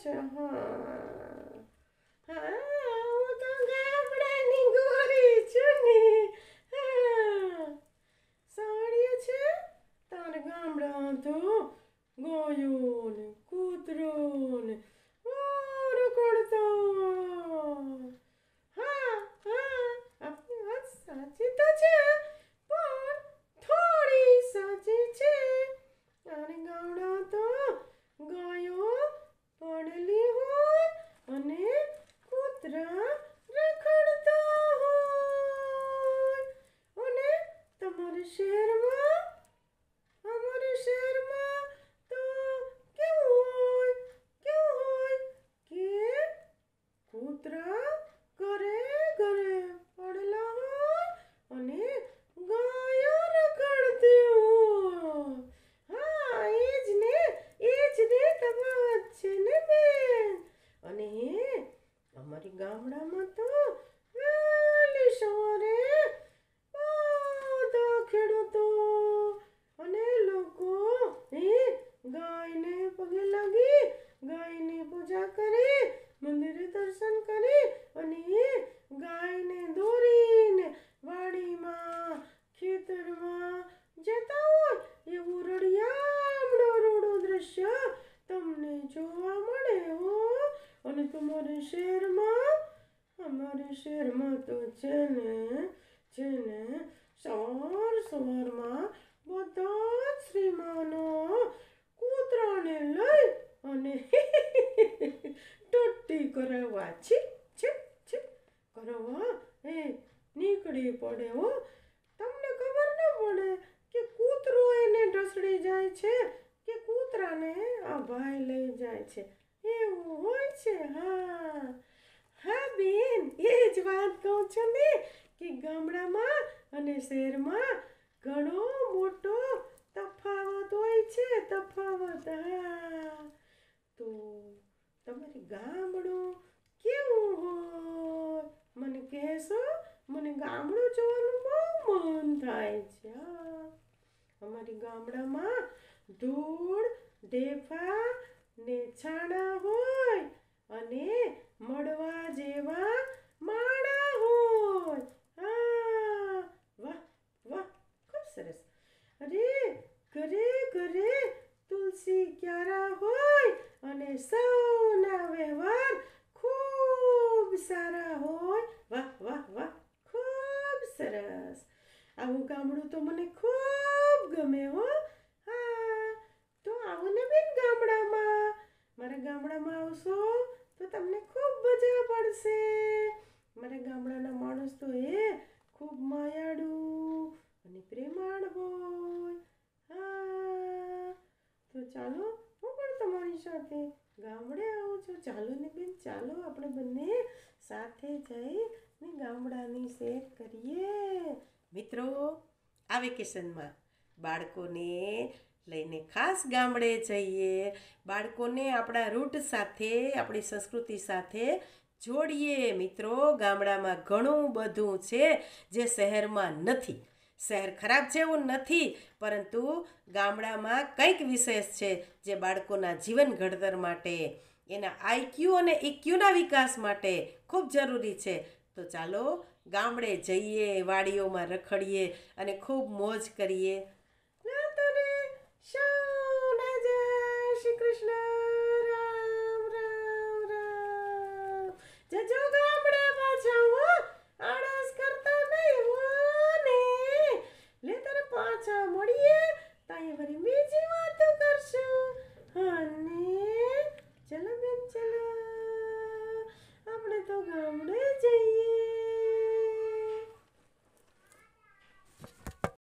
છે? હા હા, હું તો ગામડાની ગોરી છું ને. હા, સાંભળ્યું છે તારે ગામડા તો ગાયો ને કૂતરો ને રખડતો. હા હા, આપની વાત સાચી તો છે, પણ થોડી સાચી છે. તારે ગામડા તો ગાયો પડેલી હોય અને કૂતરા રખડતા હોય. અને તમારા શહેરમાં, અમારા શહેરમાં તો કેવું હોય કે કૂતરા ઘરે ઘરે પડેલા હોય અને ગાયો રખડતી હોય. હા, એ જ ને તફાવત છે ને બેન. અને અમારી ગામડામાં તો વહેલી સવારે બધા ખેડૂતો અને લોકો ગાયને પગે લાગી, ગાયની પૂજા કરી, મંદિરે દર્શન કરી અને ગાયને દોરીને વાડીમાં ખેતરમાં જતા હોય એવું રળિયામણું દ્રશ્ય તમને જોવા મળે હો. અને તમારે શહેરમાં, અમારે શહેરમાં તો છે ને સવારમાં બધા જ શ્રીમાનો કૂતરાને લઈ અને ટટ્ટી કરાવવા છીપ છીપ છીપ કરાવવા નીકળી પડે હો. તમને ખબર ન પડે કે કૂતરો એને ઢસડી જાય છે કે કૂતરાને આ ભાઈ લઈ જાય છે. એવું હોય છે. હા હા બેન, એ જ વાત કહું છું ને કે ગામડામાં અને શહેરમાં ઘણો મોટો તફાવત હોય છે. તફાવત. હા, તો તમારે ગામડું કેવું હોય મને કહેશો? મને ગામડું જોવાનું બહુ મન થાય છે. હા, અમારી ગામડામાં ધૂળ, ઢેફા ને છાણા હોય અને મળવા જેવા માળા હોય. હા, વાહ વાહ, ખૂબ સરસ. અરે ઘરે ઘરે તુલસી ક્યારા હોય અને સૌના વ્યવહાર ખૂબ સારા હોય. વાહ વાહ વાહ, ખૂબ સરસ. આવું ગામડું તો મને ખૂબ ગમે હો. હા, તો આવો ને બેન ગામડામાં. મારા ગામડામાં આવશો તો તમને ખૂબ મજા પડશે. મારા ગામડાના માણસ તો ખૂબ માયાળુ અને પ્રેમાળ હોય. હા, તો ચાલો હું પણ તમારી સાથે ગામડે આવું છું. ચાલો ને બેન, ચાલો આપણે બંને સાથે જઈને ગામડાની સૈર કરીએ. મિત્રો, આ વેકેશનમાં બાળકોને લઈને ખાસ ગામડે જઈએ. બાળકોને આપણા રૂટ સાથે, આપણી સંસ્કૃતિ સાથે જોડીએ. મિત્રો, ગામડામાં ઘણું બધું છે જે શહેરમાં નથી. શહેર ખરાબ છે એવું નથી, પરંતુ ગામડામાં કંઈક વિશેષ છે જે બાળકોના જીવન ઘડતર માટે, એના આઈક્યુ અને ઇક્યુના વિકાસ માટે ખૂબ જરૂરી છે. તો ચાલો ગામડે જઈએ, વાડીઓમાં રખડીએ અને ખૂબ મોજ કરીએ.